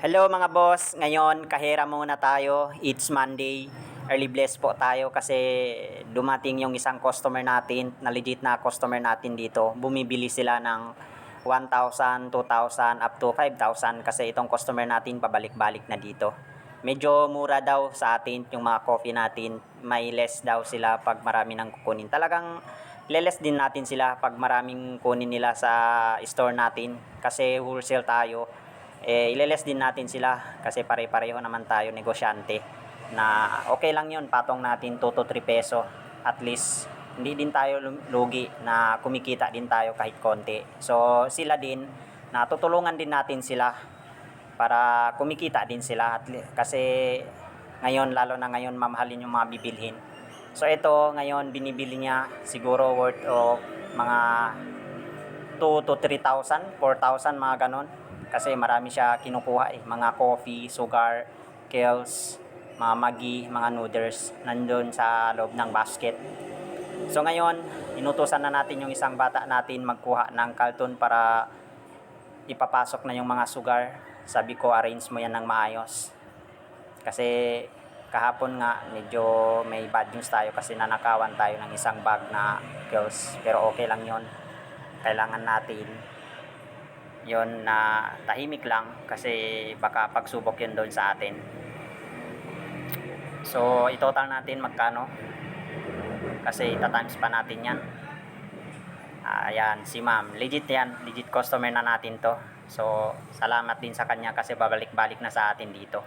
Hello mga boss, ngayon kahera muna tayo. It's Monday. Early bless po tayo kasi dumating yung isang customer natin, na legit na customer natin dito. Bumibili sila ng 1,000, 2,000 up to 5,000 kasi itong customer natin pabalik-balik na dito. Medyo mura daw sa atin yung mga coffee natin. May less daw sila pag marami nang kukunin. Talagang leles din natin sila pag maraming kunin nila sa store natin kasi wholesale tayo. Ileles din natin sila kasi pare-pareho naman tayo negosyante na okay lang yun, patong natin 2 to 3 peso at least hindi din tayo lugi na kumikita din tayo kahit konti. So sila din, natutulungan din natin sila para kumikita din sila kasi ngayon, lalo na ngayon, mamahalin yung mga bibilhin. So ito ngayon binibili niya siguro worth of mga 2 to 3,000, 4,000 mga ganon. Kasi marami siya kinukuha mga coffee, sugar, kales, mga magi, mga noodles nandun sa loob ng basket. So ngayon, inutusan na natin yung isang bata natin magkuha ng karton para ipapasok na yung mga sugar. Sabi ko, arrange mo yan ng maayos. Kasi kahapon nga, medyo may bad news tayo kasi nanakawan tayo ng isang bag na kales. Pero okay lang yon. Kailangan natin yon na tahimik lang kasi baka pagsubok yun doon sa atin. So itotal natin magkano kasi itatimes pa natin yan. Ayan si ma'am, legit yan, legit customer na natin to. So salamat din sa kanya kasi babalik-balik na sa atin dito.